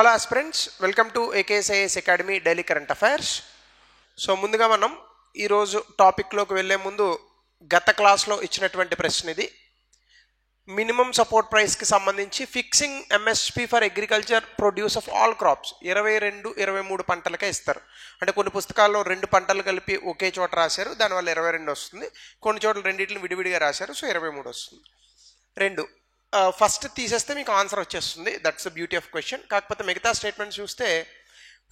Hello aspirants, welcome to ఏకేఎస్ఐఎస్ academy daily current affairs. So ముందుగా మనం ఈరోజు టాపిక్లోకి వెళ్ళే ముందు గత క్లాస్లో ఇచ్చినటువంటి ప్రశ్న ఇది. మినిమం సపోర్ట్ ప్రైస్కి సంబంధించి fixing MSP for agriculture produce of all crops 22-23 పంటలకే ఇస్తారు. అంటే కొన్ని పుస్తకాల్లో 2 పంటలు కలిపి ఒకే చోట రాశారు, దానివల్ల 22 వస్తుంది. కొన్ని చోట్ల రెండింటిని విడివిడిగా రాశారు, సో 23 వస్తుంది. రెండు ఫస్ట్ తీసేస్తే మీకు ఆన్సర్ వచ్చేస్తుంది. That's the beauty of question. కాకపోతే మిగతా స్టేట్మెంట్స్ చూస్తే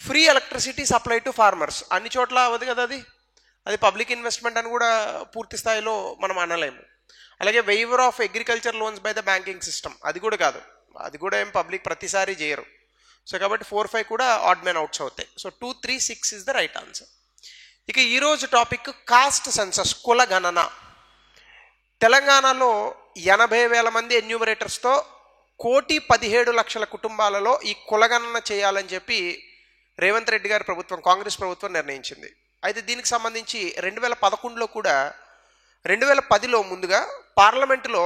free electricity supply to farmers అన్ని చోట్ల అవ్వదు కదా, అది పబ్లిక్ ఇన్వెస్ట్మెంట్ అని కూడా పూర్తి స్థాయిలో మనం అనలేము. అలాగే waiver of agriculture loans by the banking system అది కూడా కాదు, అది కూడా ఏం పబ్లిక్ ప్రతిసారి చేయరు. సో కాబట్టి 4-5 కూడా ఆడ్ మ్యాన్ అవుట్స్ అవుతాయి. So 2-3-6 is the right answer. ఇక ఈరోజు టాపిక్ కాస్ట్ సెన్సస్, కుల గణన. తెలంగాణలో 80,000 మంది ఎన్యూమరేటర్స్తో 1,17,00,000 కుటుంబాలలో ఈ కులగణన చేయాలని చెప్పి రేవంత్ రెడ్డి గారి ప్రభుత్వం, కాంగ్రెస్ ప్రభుత్వం నిర్ణయించింది. అయితే దీనికి సంబంధించి 2011లో కూడా 2010లో ముందుగా పార్లమెంటులో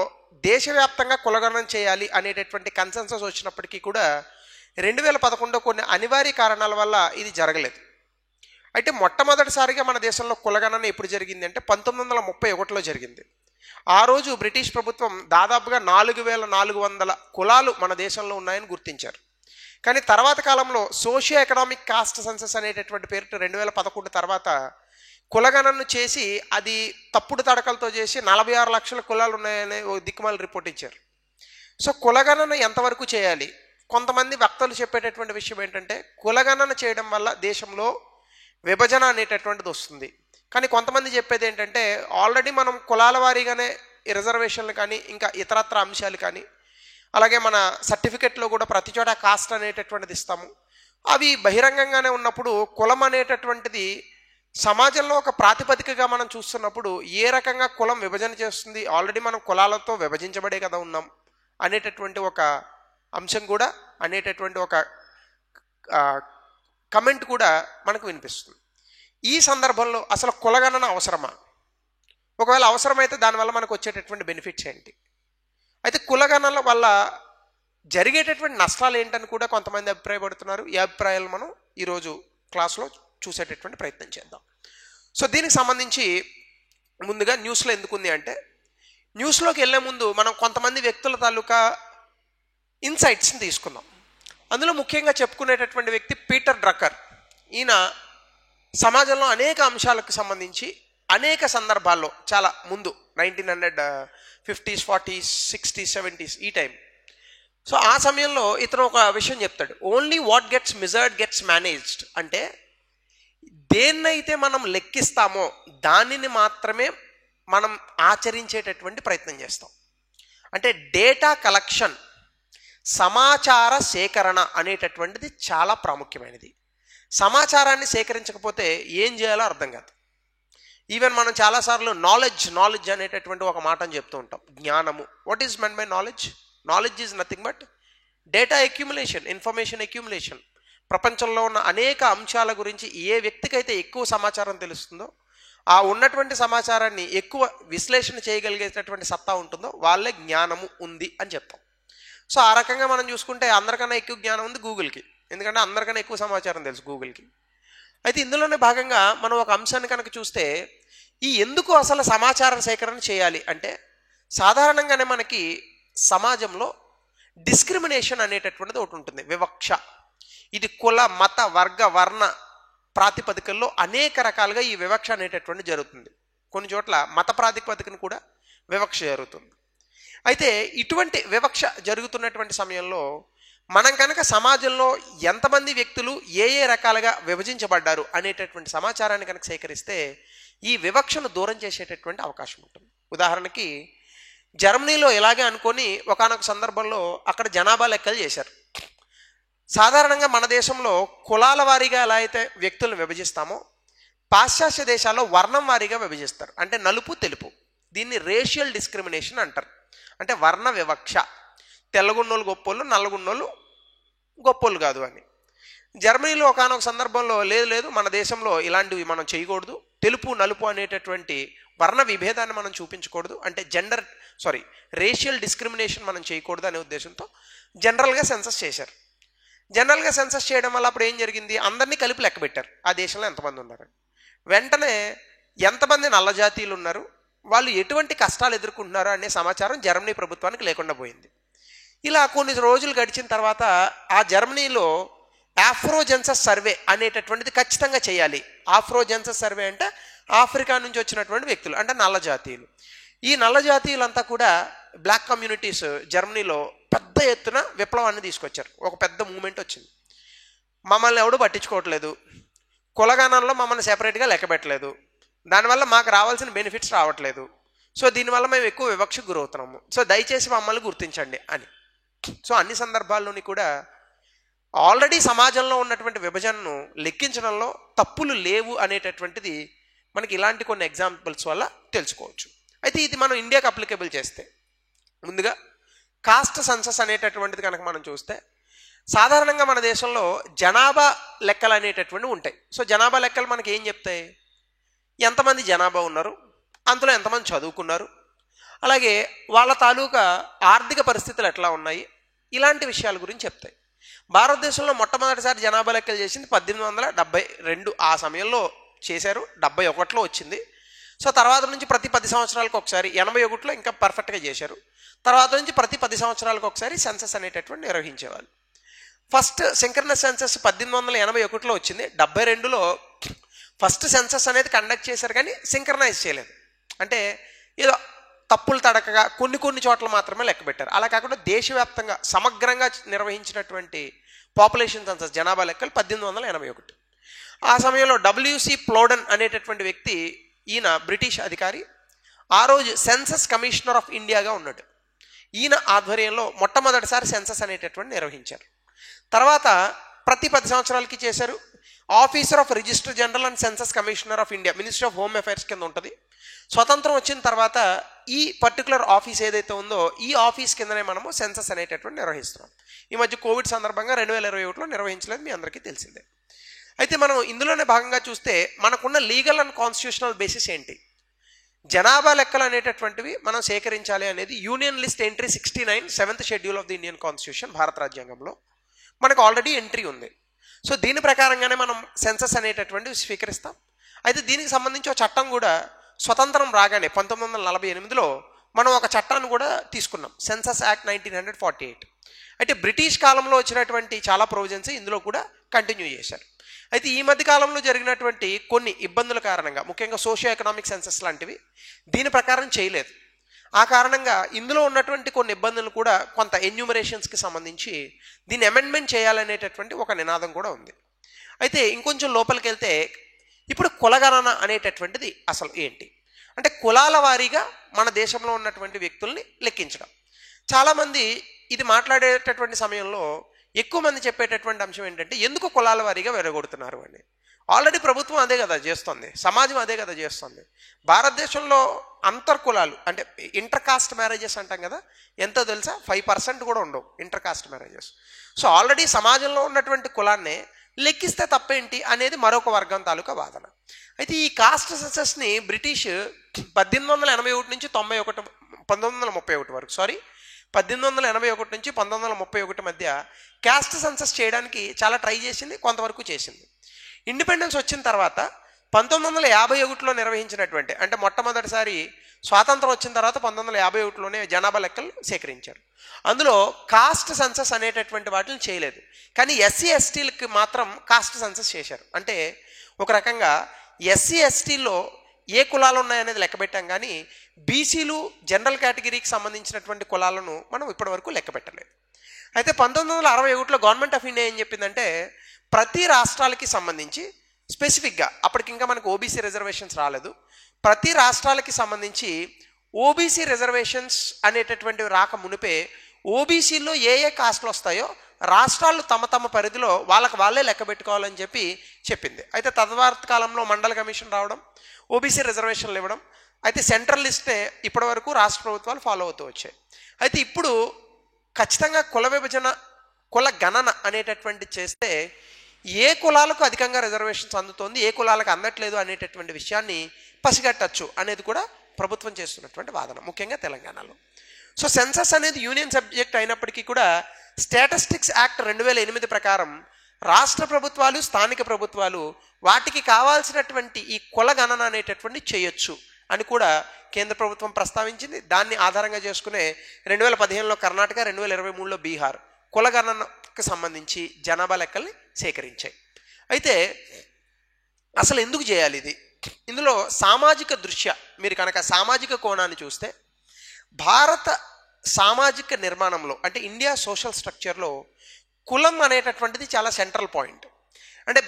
దేశవ్యాప్తంగా కులగణన చేయాలి అనేటటువంటి కన్సెన్సస్ వచ్చినప్పటికీ కూడా 2011లో కొన్ని అనివార్య కారణాల వల్ల ఇది జరగలేదు. అయితే మొట్టమొదటిసారిగా మన దేశంలో కులగణన ఎప్పుడు జరిగింది అంటే 1931లో జరిగింది. ఆ రోజు బ్రిటిష్ ప్రభుత్వం దాదాపుగా 4,400 కులాలు మన దేశంలో ఉన్నాయని గుర్తించారు. కానీ తర్వాత కాలంలో సోషియో ఎకనామిక్ కాస్ట్ సెన్సస్ అనేటటువంటి పేరుతో 2011 తర్వాత కులగణనను చేసి అది తప్పుడు తడకలతో చేసి 46 లక్షల కులాలు ఉన్నాయనే దిక్కుమాల రిపోర్ట్ ఇచ్చారు. సో కులగణన ఎంతవరకు చేయాలి? కొంతమంది వక్తలు చెప్పేటటువంటి విషయం ఏంటంటే కులగణన చేయడం వల్ల దేశంలో విభజన అనేటటువంటిది వస్తుంది. కానీ కొంతమంది చెప్పేది ఏంటంటే ఆల్రెడీ మనం కులాల వారీగానే రిజర్వేషన్లు కానీ ఇంకా ఇతరత్ర అంశాలు కానీ అలాగే మన సర్టిఫికెట్లో కూడా ప్రతి చోట కాస్ట్ అనేటటువంటిది ఇస్తాము. అవి బహిరంగంగానే ఉన్నప్పుడు కులం అనేటటువంటిది సమాజంలో ఒక ప్రాతిపదికగా మనం చూస్తున్నప్పుడు ఏ రకంగా కులం విభజన చేస్తుంది, ఆల్రెడీ మనం కులాలతో విభజించబడే కదా ఉన్నాం అనేటటువంటి ఒక అంశం కూడా, అనేటటువంటి ఒక కమెంట్ కూడా మనకు వినిపిస్తుంది. ఈ సందర్భంలో అసలు కులగణన అవసరమా? ఒకవేళ అవసరమైతే దానివల్ల మనకు వచ్చేటటువంటి బెనిఫిట్స్ ఏంటి? అయితే కులగణన వల్ల జరిగేటటువంటి నష్టాలు ఏంటని కూడా కొంతమంది అభిప్రాయపడుతున్నారు. ఈ అభిప్రాయాలు మనం ఈరోజు క్లాస్లో చూసేటటువంటి ప్రయత్నం చేద్దాం. సో దీనికి సంబంధించి ముందుగా న్యూస్లో ఎందుకుంది అంటే, న్యూస్లోకి వెళ్ళే ముందు మనం కొంతమంది వ్యక్తుల తాలూకా ఇన్సైట్స్ని తీసుకుందాం. అందులో ముఖ్యంగా చెప్పుకునేటటువంటి వ్యక్తి పీటర్ డ్రక్కర్. ఈయన సమాజంలో అనేక అంశాలకు సంబంధించి అనేక సందర్భాల్లో చాలా ముందు 1950s, 40s, 60s, 70s ఈ టైం. సో ఆ సమయంలో ఇతను ఒక విషయం చెప్తాడు, only what gets measured gets managed. అంటే దేన్నైతే మనం లెక్కిస్తామో దానిని మాత్రమే మనం ఆచరించేటటువంటి ప్రయత్నం చేస్తాం. అంటే డేటా కలెక్షన్, సమాచార సేకరణ అనేటటువంటిది చాలా ప్రాముఖ్యమైనది. సమాచారాన్ని సేకరించకపోతే ఏం చేయాలో అర్థం కాదు. ఈవెన్ మనం చాలాసార్లు నాలెడ్జ్ అనేటటువంటి ఒక మాటను చెప్తూ ఉంటాం, జ్ఞానము. What is men by knowledge? Knowledge is nothing but data accumulation, information accumulation. ప్రపంచంలో ఉన్న అనేక అంశాల గురించి ఏ వ్యక్తికైతే ఎక్కువ సమాచారం తెలుస్తుందో, ఆ ఉన్నటువంటి సమాచారాన్ని ఎక్కువ విశ్లేషణ చేయగలిగేటటువంటి సత్తా ఉంటుందో వాళ్ళే జ్ఞానము ఉంది అని చెప్తాం. సో ఆ రకంగా మనం చూసుకుంటే అందరికన్నా ఎక్కువ జ్ఞానం ఉంది గూగుల్కి, ఎందుకంటే అందరికన్నా ఎక్కువ సమాచారం తెలుసు గూగుల్కి. అయితే ఇందులోనే భాగంగా మనం ఒక అంశాన్ని కనుక చూస్తే, ఈ ఎందుకు అసలు సమాచార సేకరణ చేయాలి అంటే, సాధారణంగానే మనకి సమాజంలో డిస్క్రిమినేషన్ అనేటటువంటిది ఒకటి ఉంటుంది, వివక్ష. ఇది కుల, మత, వర్గ, వర్ణ ప్రాతిపదికల్లో అనేక రకాలుగా ఈ వివక్ష అనేటటువంటి జరుగుతుంది. కొన్ని చోట్ల మత ప్రాతిపదికను కూడా వివక్ష జరుగుతుంది. అయితే ఇటువంటి వివక్ష జరుగుతున్నటువంటి సమయంలో మనం కనుక సమాజంలో ఎంతమంది వ్యక్తులు ఏ రకాలుగా విభజించబడ్డారు అనేటటువంటి సమాచారాన్ని కనుక సేకరిస్తే ఈ వివక్షను దూరం చేసేటటువంటి అవకాశం ఉంటుంది. ఉదాహరణకి జర్మనీలో ఇలాగే అనుకొని ఒకానొక సందర్భంలో అక్కడ జనాభా లెక్కలు చేశారు. సాధారణంగా మన దేశంలో కులాల వారీగా ఎలా అయితే వ్యక్తులను విభజిస్తామో పాశ్చాత్య దేశాల్లో వర్ణం వారీగా విభజిస్తారు. అంటే నలుపు, తెలుపు. దీన్ని రేషియల్ డిస్క్రిమినేషన్ అంటారు. అంటే వర్ణ వివక్ష. తెల్లగున్నోళ్ళు గొప్పోళ్ళు, నల్లగున్నోళ్ళు గొప్పోళ్ళు కాదు అని. జర్మనీలో ఒకానొక సందర్భంలో లేదు మన దేశంలో ఇలాంటివి మనం చేయకూడదు, తెలుపు నలుపు అనేటటువంటి వర్ణ విభేదాన్ని మనం చూపించకూడదు, అంటే రేషియల్ డిస్క్రిమినేషన్ మనం చేయకూడదు అనే ఉద్దేశంతో జనరల్గా సెన్సస్ చేశారు. జనరల్గా సెన్సస్ చేయడం వల్ల అప్పుడు ఏం జరిగింది, అందరినీ కలిపి లెక్క పెట్టారు ఆ దేశంలో ఎంతమంది ఉన్నారు. వెంటనే ఎంతమంది నల్లజాతీయులు ఉన్నారు, వాళ్ళు ఎటువంటి కష్టాలు ఎదుర్కొంటున్నారు అనే సమాచారం జర్మనీ ప్రభుత్వానికి లేకుండా పోయింది. ఇలా కొన్ని రోజులు గడిచిన తర్వాత ఆ జర్మనీలో ఆఫ్రోజెన్సస్ సర్వే అనేటటువంటిది ఖచ్చితంగా చేయాలి. ఆఫ్రోజెన్సస్ సర్వే అంటే ఆఫ్రికా నుంచి వచ్చినటువంటి వ్యక్తులు, అంటే నల్ల జాతీయులు. ఈ నల్ల జాతీయులంతా కూడా బ్లాక్ కమ్యూనిటీస్ జర్మనీలో పెద్ద ఎత్తున విప్లవాన్ని తీసుకొచ్చారు. ఒక పెద్ద మూమెంట్ వచ్చింది. మమ్మల్ని ఎవడు పట్టించుకోవట్లేదు, కులగణంలో మమ్మల్ని సెపరేట్గా లెక్క పెట్టలేదు, దానివల్ల మాకు రావాల్సిన బెనిఫిట్స్ రావట్లేదు, సో దీనివల్ల మేము ఎక్కువ వివక్షకు గురవుతున్నాము, సో దయచేసి మమ్మల్ని గుర్తించండి అని. సో అన్ని సందర్భాల్లోని కూడా ఆల్రెడీ సమాజంలో ఉన్నటువంటి విభజనను లెక్కించడంలో తప్పులు లేవు అనేటటువంటిది మనకి ఇలాంటి కొన్ని ఎగ్జాంపుల్స్ వల్ల తెలుసుకోవచ్చు. అయితే ఇది మనం ఇండియాకి అప్లికేబుల్ చేస్తే, ముందుగా కాస్ట్ సెన్సస్ అనేటటువంటిది కనుక మనం చూస్తే, సాధారణంగా మన దేశంలో జనాభా లెక్కలు అనేటటువంటివి ఉంటాయి. సో జనాభా లెక్కలు మనకి ఏం చెప్తాయి, ఎంతమంది జనాభా ఉన్నారు, అందులో ఎంతమంది చదువుకున్నారు, అలాగే వాళ్ళ తాలూకా ఆర్థిక పరిస్థితులు ఎట్లా ఉన్నాయి, ఇలాంటి విషయాల గురించి చెప్తాయి. భారతదేశంలో మొట్టమొదటిసారి జనాభా లెక్కలు చేసింది 1872 ఆ సమయంలో చేశారు, 71లో వచ్చింది. సో తర్వాత నుంచి ప్రతి 10 సంవత్సరాలకు ఒకసారి, 81లో ఇంకా పర్ఫెక్ట్గా చేశారు, తర్వాత నుంచి ప్రతి 10 సంవత్సరాలకు ఒకసారి సెన్సస్ అనేటటువంటి నిర్వహించేవాళ్ళు. ఫస్ట్ సింక్రనస్ సెన్సస్ 1881లో వచ్చింది. 72లో ఫస్ట్ సెన్సస్ అనేది కండక్ట్ చేశారు, కానీ సింక్రనైజ్ చేయలేదు. అంటే ఏదో తప్పులు తడకగా కొన్ని చోట్ల మాత్రమే లెక్క పెట్టారు. అలా కాకుండా దేశవ్యాప్తంగా సమగ్రంగా నిర్వహించినటువంటి పాపులేషన్ సెన్సస్ జనాభా లెక్కలు 1881. ఆ సమయంలో డబ్ల్యూసి ప్లోడన్ అనేటటువంటి వ్యక్తి, ఈయన బ్రిటిష్ అధికారి, ఆ రోజు సెన్సస్ కమిషనర్ ఆఫ్ ఇండియాగా ఉన్నాడు. ఈయన ఆధ్వర్యంలో మొట్టమొదటిసారి సెన్సస్ అనేటటువంటి నిర్వహించారు. తర్వాత ప్రతి 10 సంవత్సరాలకి చేశారు. Officer of register general and census commissioner of India, ministry of home affairs కింద ఉంటుంది. స్వతంత్రం వచ్చిన తర్వాత ఈ పర్టికులర్ ఆఫీస్ ఏదైతే ఉందో ఈ ఆఫీస్ కిందనే మనము సెన్సస్ అనేటటువంటి నిర్వహిస్తున్నాం. ఈ మధ్య కోవిడ్ సందర్భంగా 2021లో నిర్వహించలేదు, మీ అందరికీ తెలిసిందే. అయితే మనం ఇందులోనే భాగంగా చూస్తే మనకున్న లీగల్ అండ్ కాన్స్టిట్యూషనల్ బేసిస్ ఏంటి, జనాభా లెక్కలు అనేటటువంటివి మనం సేకరించాలి అనేది union list entry 69 7th schedule of the Indian constitution, భారత రాజ్యాంగంలో మనకు ఆల్రెడీ ఎంట్రీ ఉంది. సో దీని ప్రకారంగానే మనం సెన్సస్ అనేటటువంటివి స్వీకరిస్తాం. అయితే దీనికి సంబంధించి ఒక చట్టం కూడా స్వతంత్రం రాగానే 1948లో మనం ఒక చట్టాన్ని కూడా తీసుకున్నాం, సెన్సస్ యాక్ట్ 1948. అయితే బ్రిటిష్ కాలంలో వచ్చినటువంటి చాలా ప్రొవిజన్స్ ఇందులో కూడా కంటిన్యూ చేశారు. అయితే ఈ మధ్య కాలంలో జరిగినటువంటి కొన్ని ఇబ్బందుల కారణంగా, ముఖ్యంగా సోషియో ఎకనామిక్ సెన్సస్ లాంటివి దీని ప్రకారం చేయలేదు. ఆ కారణంగా ఇందులో ఉన్నటువంటి కొన్ని ఇబ్బందులు కూడా కొంత ఎన్యూమరేషన్స్కి సంబంధించి దీన్ని అమెండ్మెంట్ చేయాలనేటటువంటి ఒక నినాదం కూడా ఉంది. అయితే ఇంకొంచెం లోపలికి వెళ్తే ఇప్పుడు కులగణన అనేటటువంటిది అసలు ఏంటి అంటే, కులాల వారీగా మన దేశంలో ఉన్నటువంటి వ్యక్తుల్ని లెక్కించడం. చాలామంది ఇది మాట్లాడేటటువంటి సమయంలో ఎక్కువ మంది చెప్పేటటువంటి అంశం ఏంటంటే, ఎందుకు కులాల వారీగా వెరగొడుతున్నారు అని. ఆల్రెడీ ప్రభుత్వం అదే కదా చేస్తుంది, సమాజం అదే కదా చేస్తుంది. భారతదేశంలో అంతర్కులాలు అంటే ఇంటర్ కాస్ట్ మ్యారేజెస్ అంటాం కదా, ఎంతో తెలుసా, 5% కూడా ఉండవు inter caste marriages. So already సమాజంలో ఉన్నటువంటి కులాన్నే లెక్కిస్తే తప్పేంటి అనేది మరొక వర్గం తాలూకా వాదన. అయితే ఈ కాస్ట్ సెన్సస్ని బ్రిటిష్ 1881 నుంచి 1931 వరకు 1881 నుంచి 1931 మధ్య క్యాస్ట్ సెన్సస్ చేయడానికి చాలా ట్రై చేసింది, కొంతవరకు చేసింది. ఇండిపెండెన్స్ వచ్చిన తర్వాత 1951లో నిర్వహించినటువంటి, అంటే మొట్టమొదటిసారి స్వాతంత్రం వచ్చిన తర్వాత 1951లోనే జనాభా లెక్కలు సేకరించారు. అందులో కాస్ట్ సెన్సస్ అనేటటువంటి వాటిని చేయలేదు, కానీ ఎస్సీ ఎస్టీలకి మాత్రం కాస్ట్ సెన్సస్ చేశారు. అంటే ఒక రకంగా ఎస్సీ ఎస్టీలో ఏ కులాలు ఉన్నాయనేది లెక్క పెట్టాం, కానీ బీసీలు జనరల్ కేటగిరీకి సంబంధించినటువంటి కులాలను మనం ఇప్పటివరకు లెక్క పెట్టలేదు. అయితే 1961లో గవర్నమెంట్ ఆఫ్ ఇండియా ఏం చెప్పిందంటే, ప్రతి రాష్ట్రాలకి సంబంధించి స్పెసిఫిక్గా, అప్పటికి ఇంకా మనకు ఓబీసీ రిజర్వేషన్స్ రాలేదు, ప్రతి రాష్ట్రాలకి సంబంధించి ఓబీసీ రిజర్వేషన్స్ అనేటటువంటివి రాక మునిపే ఓబీసీలో ఏ ఏ కాస్ట్లు వస్తాయో రాష్ట్రాలు తమ తమ పరిధిలో వాళ్ళే లెక్క పెట్టుకోవాలని చెప్పింది. అయితే తదవార్త కాలంలో మండల కమిషన్ రావడం, ఓబీసీ రిజర్వేషన్లు ఇవ్వడం, అయితే సెంట్రల్ లిస్టే ఇప్పటి వరకు రాష్ట్ర ప్రభుత్వాలు ఫాలో అవుతూ వచ్చాయి. అయితే ఇప్పుడు ఖచ్చితంగా కుల విభజన, కుల గణన అనేటటువంటి చేస్తే ఏ కులాలకు అధికంగా రిజర్వేషన్స్ అందుతోంది, ఏ కులాలకు అందట్లేదు అనేటటువంటి విషయాన్ని పసిగట్టచ్చు అనేది కూడా ప్రభుత్వం చేస్తున్నటువంటి వాదన, ముఖ్యంగా తెలంగాణలో. సో సెన్సస్ అనేది యూనియన్ సబ్జెక్ట్ అయినప్పటికీ కూడా స్టాటిస్టిక్స్ యాక్ట్ 2008 ప్రకారం రాష్ట్ర ప్రభుత్వాలు, స్థానిక ప్రభుత్వాలు వాటికి కావాల్సినటువంటి ఈ కుల గణన అనేటటువంటి చేయొచ్చు అని కూడా కేంద్ర ప్రభుత్వం ప్రస్తావించింది. దాన్ని ఆధారంగా చేసుకునే 2015లో కర్ణాటక, 2023లో బీహార్ కుల గణనకు సంబంధించి జనాభా లెక్కల్ని సేకరించాయి. అయితే అసలు ఎందుకు చేయాలి ఇది? ఇందులో సామాజిక దృష్ట్యా మీరు కనుక సామాజిక కోణాన్ని చూస్తే భారత సామాజిక నిర్మాణంలో అంటే ఇండియా సోషల్ స్ట్రక్చర్లో కులం అనేటటువంటిది చాలా సెంట్రల్ పాయింట్. అంటే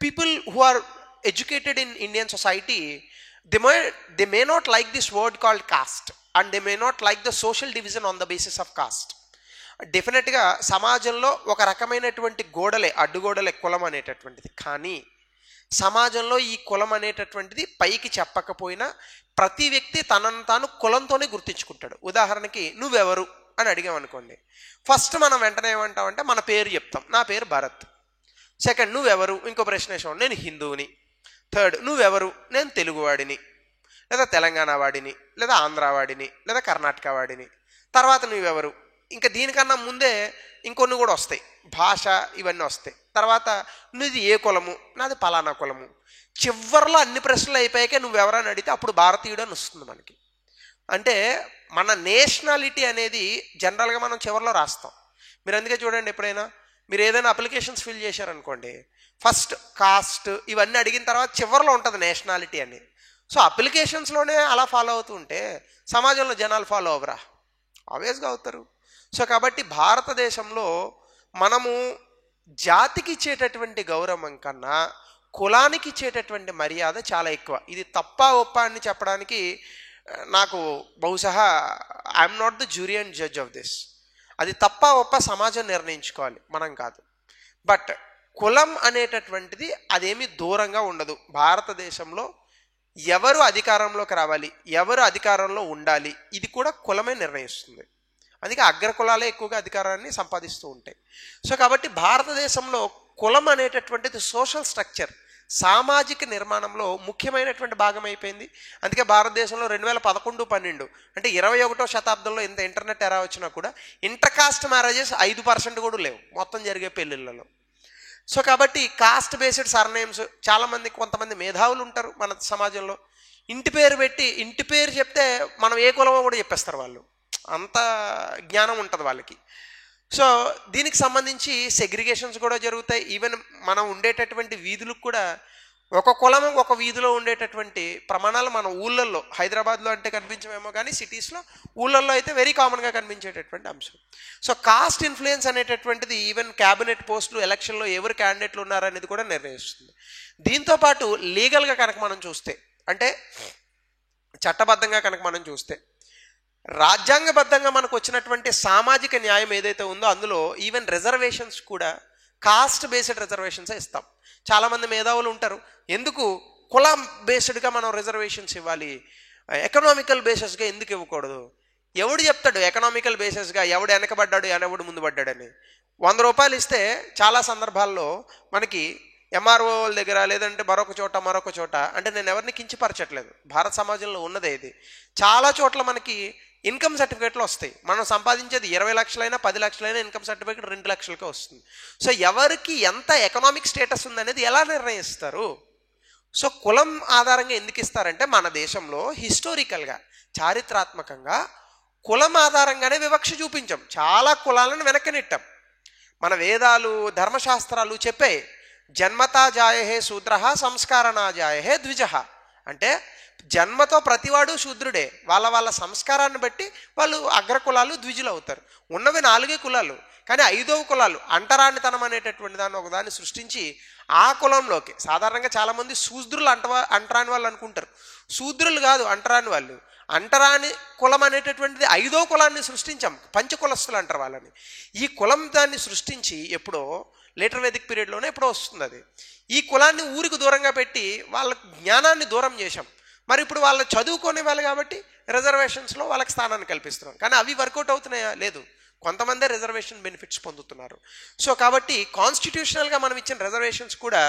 people who are educated in Indian society they may not like this word called caste and they may not like the social division on the basis of caste. డెఫినెట్గా సమాజంలో ఒక రకమైనటువంటి గోడలే, అడ్డుగోడలే కులం అనేటటువంటిది. కానీ సమాజంలో ఈ కులం అనేటటువంటిది పైకి చెప్పకపోయినా ప్రతి వ్యక్తి తనను తాను కులంతోనే గుర్తించుకుంటాడు. ఉదాహరణకి నువ్వెవరు అని అడిగామనుకోండి, ఫస్ట్ మనం వెంటనే ఏమంటామంటే మన పేరు చెప్తాం, నా పేరు భరత్. సెకండ్, నువ్వెవరు, ఇంకో ప్రశ్న వేసాం, నేను హిందువుని. థర్డ్, నువ్వెవరు, నేను తెలుగువాడిని, లేదా తెలంగాణ వాడిని, లేదా ఆంధ్ర వాడిని, లేదా కర్ణాటక వాడిని. తర్వాత నువ్వెవరు, ఇంకా దీనికన్నా ముందే ఇంకొన్ని కూడా వస్తాయి, భాష ఇవన్నీ వస్తాయి. తర్వాత నువ్వు ఏ కులము, నాది పలానా కులము. చివరిలో అన్ని ప్రశ్నలు అయిపోయాకే నువ్వెవరని అడిగితే అప్పుడు భారతీయుడు అని వస్తుంది మనకి. అంటే మన నేషనాలిటీ అనేది జనరల్గా మనం చివరిలో రాస్తాం. మీరు అందుకే చూడండి, ఎప్పుడైనా మీరు ఏదైనా అప్లికేషన్స్ ఫిల్ చేశారనుకోండి, ఫస్ట్ కాస్ట్ ఇవన్నీ అడిగిన తర్వాత చివరిలో ఉంటుంది నేషనాలిటీ అని. సో అప్లికేషన్స్లోనే అలా ఫాలో అవుతూ ఉంటే సమాజంలో జనాలు ఫాలో అవ్వరా? ఆబ్వియస్గా అవుతారు. సో కాబట్టి భారతదేశంలో మనము జాతికి ఇచ్చేటటువంటి గౌరవం కన్నా కులానికి ఇచ్చేటటువంటి మర్యాద చాలా ఎక్కువ. ఇది తప్ప ఒప్ప అని చెప్పడానికి నాకు బహుశా I'm not the jury and judge of this. అది తప్ప ఒప్ప సమాజం నిర్ణయించుకోవాలి, మనం కాదు. బట్ కులం అనేటటువంటిది అదేమీ దూరంగా ఉండదు. భారతదేశంలో ఎవరు అధికారంలోకి రావాలి, ఎవరు అధికారంలో ఉండాలి, ఇది కూడా కులమే నిర్ణయిస్తుంది. అందుకే అగ్రకులాలే ఎక్కువగా అధికారాన్ని సంపాదిస్తూ ఉంటాయి. సో కాబట్టి భారతదేశంలో కులం అనేటటువంటిది సోషల్ స్ట్రక్చర్, సామాజిక నిర్మాణంలో ముఖ్యమైనటువంటి భాగం అయిపోయింది. అందుకే భారతదేశంలో 2011-12 అంటే 21వ శతాబ్దంలో ఇంత ఇంటర్నెట్ ఎరా వచ్చినా కూడా ఇంటర్కాస్ట్ మ్యారేజెస్ 5% కూడా లేవు మొత్తం జరిగే పెళ్ళిళ్ళలో. సో కాబట్టి కాస్ట్ బేస్డ్ సర్నేమ్స్, చాలామంది కొంతమంది మేధావులు ఉంటారు మన సమాజంలో, ఇంటి పేరు పెట్టి ఇంటి పేరు చెప్తే మనం ఏ కులమో కూడా చెప్పేస్తారు వాళ్ళు, అంత జ్ఞానం ఉంటుంది వాళ్ళకి. సో దీనికి సంబంధించి సెగ్రిగేషన్స్ కూడా జరుగుతాయి. ఈవెన్ మనం ఉండేటటువంటి వీధులకు కూడా ఒక కులం ఒక వీధిలో ఉండేటటువంటి ప్రమాణాలు మన ఊళ్ళల్లో, హైదరాబాద్లో అంటే కనిపించమేమో కానీ సిటీస్లో, ఊళ్ళల్లో అయితే వెరీ కామన్గా కనిపించేటటువంటి అంశం. సో కాస్ట్ ఇన్ఫ్లుయెన్స్ అనేటటువంటిది ఈవెన్ క్యాబినెట్ పోస్టులు, ఎలక్షన్లో ఎవరు క్యాండిడేట్లు ఉన్నారనేది కూడా నిర్ణయిస్తుంది. దీంతోపాటు లీగల్గా కనుక మనం చూస్తే, అంటే చట్టబద్ధంగా కనుక మనం చూస్తే, రాజ్యాంగబద్ధంగా మనకు వచ్చినటువంటి సామాజిక న్యాయం ఏదైతే ఉందో అందులో ఈవెన్ రిజర్వేషన్స్ కూడా కాస్ట్ బేస్డ్ రిజర్వేషన్సే ఇస్తాం. చాలామంది మేధావులు ఉంటారు, ఎందుకు కులం బేస్డ్గా మనం రిజర్వేషన్స్ ఇవ్వాలి, ఎకనామికల్ బేసిస్గా ఎందుకు ఇవ్వకూడదు? ఎవడు చెప్తాడు ఎకనామికల్ బేసిస్గా ఎవడు వెనకబడ్డాడు ఎవడు ముందు పడ్డాడని? 100 రూపాయలు ఇస్తే చాలా సందర్భాల్లో మనకి ఎంఆర్ఓల దగ్గర లేదంటే మరొక చోట, అంటే నేను ఎవరిని కించపరచట్లేదు, భారత సమాజంలో ఉన్నదే ఇది, చాలా చోట్ల మనకి ఇన్కమ్ సర్టిఫికేట్లు వస్తాయి. మనం సంపాదించేది 20 లక్షలైనా 10 లక్షలైనా ఇన్కమ్ సర్టిఫికేట్ 2 లక్షలకే వస్తుంది. సో ఎవరికి ఎంత ఎకనామిక్ స్టేటస్ ఉందనేది ఎలా నిర్ణయిస్తారు? సో కులం ఆధారంగా ఎందుకు ఇస్తారంటే మన దేశంలో హిస్టారికల్గా, చారిత్రాత్మకంగా కులం ఆధారంగానే వివక్ష చూపించాం, చాలా కులాలను వెనక్కి. మన వేదాలు, ధర్మశాస్త్రాలు చెప్పాయి, జన్మతా జాయహే శూద్ర సంస్కారణ జాయహే ద్విజ. అంటే జన్మతో ప్రతివాడు శూద్రుడే, వాళ్ళ సంస్కారాన్ని బట్టి వాళ్ళు అగ్రకులాలు, ద్విజులు అవుతారు. ఉన్నవి 4 కులాలు, కానీ 5వ కులాలు అంటరానితనం అనేటటువంటి దాన్ని ఒకదాన్ని సృష్టించి ఆ కులంలోకి, సాధారణంగా చాలామంది శూద్రులు అంటరాని వాళ్ళు అనుకుంటారు, శూద్రులు కాదు అంటరాని వాళ్ళు. అంటరాని కులం అనేటటువంటిది 5వ కులాన్ని సృష్టించాం, పంచకులస్తులు అంటారు వాళ్ళని. ఈ కులం దాన్ని సృష్టించి ఎప్పుడో లేటర్ వేదిక్ పీరియడ్లోనే ఎప్పుడో వస్తుంది అది. ఈ కులాన్ని ఊరికి దూరంగా పెట్టి వాళ్ళ జ్ఞానాన్ని దూరం చేశాం. మరి ఇప్పుడు వాళ్ళు చదువుకునే వాళ్ళు కాబట్టి రిజర్వేషన్స్లో వాళ్ళకి స్థానాన్ని కల్పిస్తున్నాం, కానీ అవి వర్కౌట్ అవుతున్నాయా? లేదు, కొంతమందే రిజర్వేషన్ బెనిఫిట్స్ పొందుతున్నారు. సో కాబట్టి కాన్స్టిట్యూషనల్గా మనం ఇచ్చిన రిజర్వేషన్స్ కూడా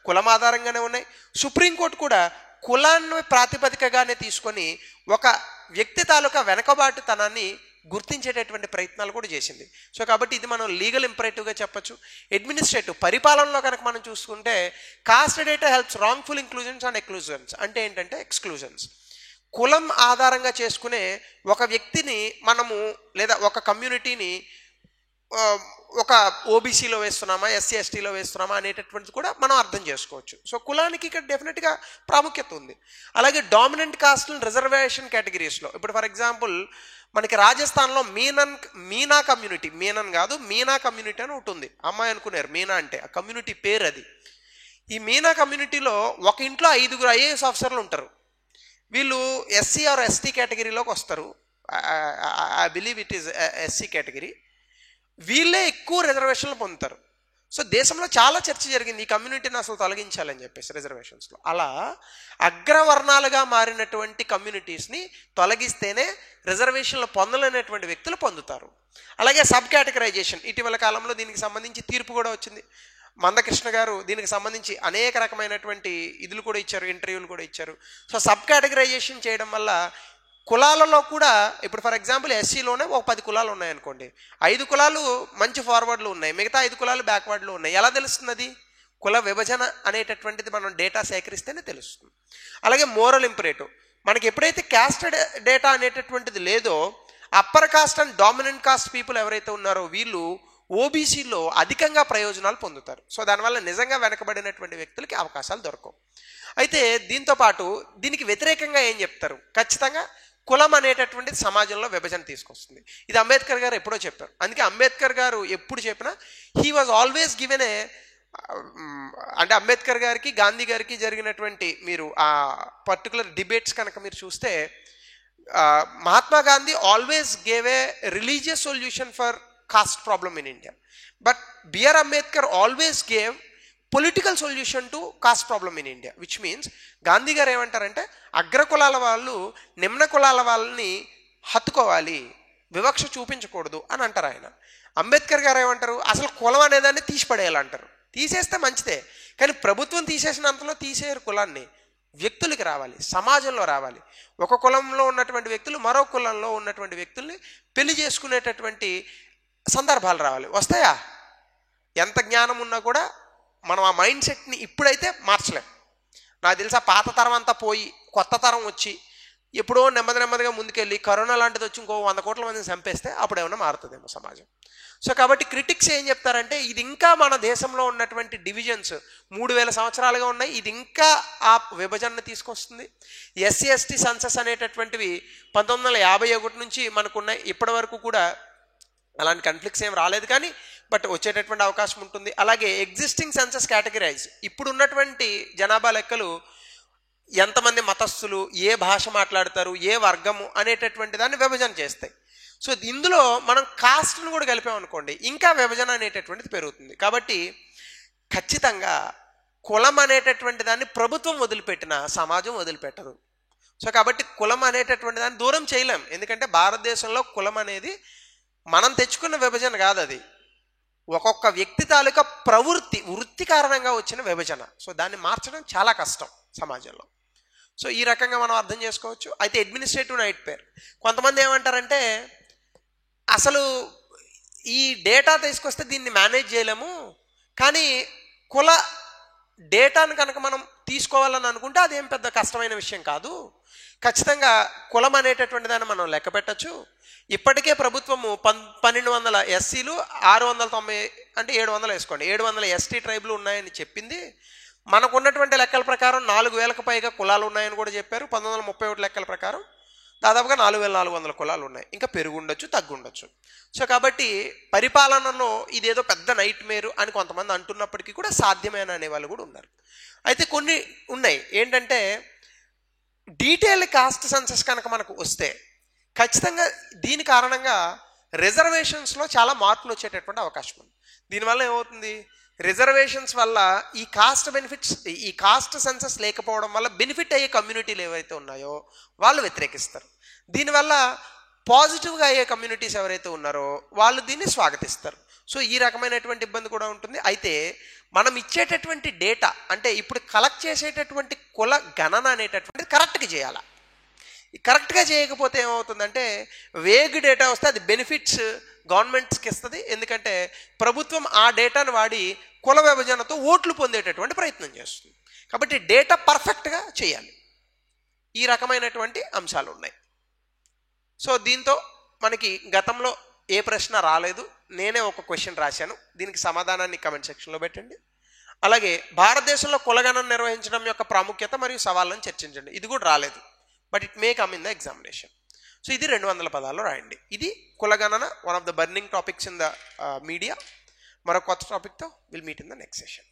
కులం ఆధారంగానే ఉన్నాయి. సుప్రీంకోర్టు కూడా కులాన్ని ప్రాతిపదికగానే తీసుకొని ఒక వ్యక్తి తాలూకా వెనకబాటుతనాన్ని గుర్తించేటటువంటి ప్రయత్నాలు కూడా చేసింది. సో కాబట్టి ఇది మనం లీగల్ ఇంపరేటివ్గా చెప్పచ్చు. అడ్మినిస్ట్రేటివ్ పరిపాలనలో కనుక మనం చూసుకుంటే cost data helps wrongful inclusions and exclusions. అంటే ఏంటంటే ఎక్స్క్లూజన్స్, కులం ఆధారంగా చేసుకునే ఒక వ్యక్తిని మనము లేదా ఒక కమ్యూనిటీని ఒక ఓబీసీలో వేస్తున్నామా, ఎస్సీ ఎస్టీలో వేస్తున్నామా అనేటటువంటిది కూడా మనం అర్థం చేసుకోవచ్చు. సో కులానికి ఇక్కడ డెఫినెట్గా ప్రాముఖ్యత ఉంది. అలాగే డామినెంట్ కాస్ట్ రిజర్వేషన్ కేటగిరీస్లో, ఇప్పుడు ఫర్ ఎగ్జాంపుల్ మనకి రాజస్థాన్లో మీనా కమ్యూనిటీ, మీనన్ కాదు మీనా కమ్యూనిటీ అని ఒకటి ఉంది. అమ్మాయి అనుకున్నారు మీనా అంటే, ఆ కమ్యూనిటీ పేరు అది. ఈ మీనా కమ్యూనిటీలో ఒక ఇంట్లో 5 ఐఏఎస్ ఆఫీసర్లు ఉంటారు. వీళ్ళు ఎస్సీ ఆర్ ఎస్టీ కేటగిరీలోకి వస్తారు. I believe it is SC category. వీళ్ళే ఎక్కువ రిజర్వేషన్లు పొందుతారు. సో దేశంలో చాలా చర్చ జరిగింది ఈ కమ్యూనిటీని అసలు తొలగించాలని చెప్పేసి రిజర్వేషన్స్లో. అలా అగ్రవర్ణాలుగా మారినటువంటి కమ్యూనిటీస్ని తొలగిస్తేనే రిజర్వేషన్లు పొందలేనటువంటి వ్యక్తులు పొందుతారు. అలాగే సబ్ కేటగరైజేషన్, ఇటీవల కాలంలో దీనికి సంబంధించి తీర్పు కూడా వచ్చింది. మందకృష్ణ గారు దీనికి సంబంధించి అనేక రకమైనటువంటి ఇదులు కూడా ఇచ్చారు, ఇంటర్వ్యూలు కూడా ఇచ్చారు. సో సబ్ కేటగరైజేషన్ చేయడం వల్ల కులాలలో కూడా, ఇప్పుడు ఫర్ ఎగ్జాంపుల్ ఎస్సీలోనే ఒక 10 కులాలు ఉన్నాయనుకోండి, 5 కులాలు మంచి ఫార్వర్డ్లు ఉన్నాయి, మిగతా 5 కులాలు బ్యాక్వర్డ్లు ఉన్నాయి. ఎలా తెలుస్తుంది? కుల విభజన అనేటటువంటిది మనం డేటా సేకరిస్తేనే తెలుస్తుంది. అలాగే మోరల్ ఇంపరేటివ్, మనకి ఎప్పుడైతే క్యాస్ట్ డేటా అనేటటువంటిది లేదో upper caste and dominant cost people ఎవరైతే ఉన్నారో వీళ్ళు ఓబీసీలో అధికంగా ప్రయోజనాలు పొందుతారు. సో దానివల్ల నిజంగా వెనకబడినటువంటి వ్యక్తులకి అవకాశాలు దొరకవు. అయితే దీంతోపాటు దీనికి వ్యతిరేకంగా ఏం చెప్తారు? ఖచ్చితంగా కులం అనేటటువంటిది సమాజంలో విభజన తీసుకొస్తుంది. ఇది అంబేద్కర్ గారు ఎప్పుడో చెప్పారు. అందుకే అంబేద్కర్ గారు ఎప్పుడు చెప్పినా he was always given a, అంటే అంబేద్కర్ గారికి గాంధీ గారికి జరిగినటువంటి మీరు ఆ పర్టికులర్ డిబేట్స్ కనుక మీరు చూస్తే Mahatma Gandhi always gave a religious solution for caste problem in India, but B.R. Ambedkar always gave political solution to caste problem in India, which means Gandhi గారు ఏమంటారంటే అగ్ర కులాల వాళ్ళు నిమ్న కులాల వాళ్ళని హత్తుకోవాలి, వివక్ష చూపించకూడదు అని అంటారు ఆయన. అంబేద్కర్ గారు ఏమంటారు? అసలు కులం అనేదాన్ని తీసిపడేయాలంటారు. తీసేస్తే మంచిదే, కానీ ప్రభుత్వం తీసేసినంతలో తీసేయరు కులాన్ని. వ్యక్తులకి రావాలి, సమాజంలో రావాలి. ఒక కులంలో ఉన్నటువంటి వ్యక్తులు మరో కులంలో ఉన్నటువంటి వ్యక్తుల్ని పెళ్లి చేసుకునేటటువంటి సందర్భాలు రావాలి. వస్తాయా? ఎంత జ్ఞానం ఉన్నా కూడా మనం ఆ మైండ్ సెట్ని ఇప్పుడైతే మార్చలేం. నాకు తెలుసా పాత తరం అంతా పోయి కొత్త తరం వచ్చి ఎప్పుడో నెమ్మదిగా ముందుకెళ్ళి కరోనా లాంటిది వచ్చి ఇంకో 100 కోట్ల మందిని చంపేస్తే అప్పుడు ఏమైనా మారుతుందేమో సమాజం. సో కాబట్టి క్రిటిక్స్ ఏం చెప్తారంటే ఇది ఇంకా మన దేశంలో ఉన్నటువంటి డివిజన్స్ 3000 సంవత్సరాలుగా ఉన్నాయి, ఇది ఇంకా ఆ విభజనను తీసుకొస్తుంది. ఎస్సీ ఎస్టీ సెన్సస్ అనేటటువంటివి 1951 నుంచి మనకున్నాయి. ఇప్పటి వరకు కూడా అలాంటి కన్ఫ్లిక్ట్స్ ఏం రాలేదు, కానీ బట్ వచ్చేటటువంటి అవకాశం ఉంటుంది. అలాగే ఎగ్జిస్టింగ్ సెన్సస్ కేటగిరైజ్, ఇప్పుడు ఉన్నటువంటి జనాభా లెక్కలు ఎంతమంది మతస్థులు, ఏ భాష మాట్లాడతారు, ఏ వర్గము అనేటటువంటి దాన్ని విభజన చేస్తాయి. సో ఇందులో మనం కాస్ట్ను కూడా కలిపామనుకోండి ఇంకా విభజన అనేటటువంటిది పెరుగుతుంది. కాబట్టి ఖచ్చితంగా కులం అనేటటువంటి దాన్ని ప్రభుత్వం వదిలిపెట్టినా సమాజం వదిలిపెట్టదు. సో కాబట్టి కులం అనేటటువంటి దాన్ని దూరం చేయలేం. ఎందుకంటే భారతదేశంలో కులం అనేది మనం తెచ్చుకున్న విభజన కాదు, అది ఒక్కొక్క వ్యక్తి తాలూకా వృత్తి కారణంగా వచ్చిన విభజన. సో దాన్ని మార్చడం చాలా కష్టం సమాజంలో. సో ఈ రకంగా మనం అర్థం చేసుకోవచ్చు. అయితే అడ్మినిస్ట్రేటివ్ నైట్ పేర్, కొంతమంది ఏమంటారంటే అసలు ఈ డేటా తీసుకొస్తే దీన్ని మేనేజ్ చేయలేము, కానీ కుల డేటాను కనుక మనం తీసుకోవాలని అనుకుంటే అదేం పెద్ద కష్టమైన విషయం కాదు. ఖచ్చితంగా కులం అనేటటువంటి దాన్ని మనం లెక్క పెట్టచ్చు. ఇప్పటికే ప్రభుత్వము 1200 ఎస్సీలు, 690 అంటే 700 వేసుకోండి, 700 ఎస్టీ ట్రైబ్లు ఉన్నాయని చెప్పింది. మనకున్నటువంటి లెక్కల ప్రకారం 4000కు పైగా కులాలు ఉన్నాయని కూడా చెప్పారు. 1931 లెక్కల ప్రకారం దాదాపుగా 4400 కులాలు ఉన్నాయి. ఇంకా పెరుగుండొచ్చు, తగ్గుండొచ్చు. సో కాబట్టి పరిపాలనలో ఇదేదో పెద్ద నైట్ మేరు అని కొంతమంది అంటున్నప్పటికీ కూడా సాధ్యమేన అనేవాళ్ళు కూడా ఉన్నారు. అయితే కొన్ని ఉన్నాయి ఏంటంటే డీటెయిల్ కాస్ట్ సెన్సస్ కనుక మనకు వస్తే ఖచ్చితంగా దీని కారణంగా రిజర్వేషన్స్లో చాలా మార్పులు వచ్చేటటువంటి అవకాశం ఉంది. దీనివల్ల ఏమవుతుంది? రిజర్వేషన్స్ వల్ల ఈ కాస్ట్ బెనిఫిట్స్, ఈ కాస్ట్ సెన్సస్ లేకపోవడం వల్ల బెనిఫిట్ అయ్యే కమ్యూనిటీలు ఏవైతే ఉన్నాయో వాళ్ళు వ్యతిరేకిస్తారు. దీనివల్ల పాజిటివ్గా అయ్యే కమ్యూనిటీస్ ఎవరైతే ఉన్నారో వాళ్ళు దీన్ని స్వాగతిస్తారు. సో ఈ రకమైనటువంటి ఇబ్బంది కూడా ఉంటుంది. అయితే మనం ఇచ్చేటటువంటి డేటా అంటే ఇప్పుడు కలెక్ట్ చేసేటటువంటి కుల గణన అనేటటువంటిది కరెక్ట్గా చేయాలి. కరెక్ట్గా చేయకపోతే ఏమవుతుందంటే వేగ్ డేటా వస్తే అది బెనిఫిట్స్ గవర్నమెంట్స్కి ఇస్తుంది. ఎందుకంటే ప్రభుత్వం ఆ డేటాను వాడి కుల విభజనతో ఓట్లు పొందేటటువంటి ప్రయత్నం చేస్తుంది. కాబట్టి డేటా పర్ఫెక్ట్గా చేయాలి. ఈ రకమైనటువంటి అంశాలు ఉన్నాయి. సో దీంతో మనకి గతంలో ఏ ప్రశ్న రాలేదు, నేనే ఒక క్వశ్చన్ రాశాను. దీనికి సమాధానాన్ని కమెంట్ సెక్షన్లో పెట్టండి. అలాగే భారతదేశంలో కులగణన నిర్వహించడం యొక్క ప్రాముఖ్యత మరియు సవాళ్ళను చర్చించండి. ఇది కూడా రాలేదు, but it may come in the examination. So ఇది 200 పదాల్లో రాయండి. ఇది కులగణన, one of the burning topics in the media. మరో కొత్త టాపిక్తో will meet in the next session.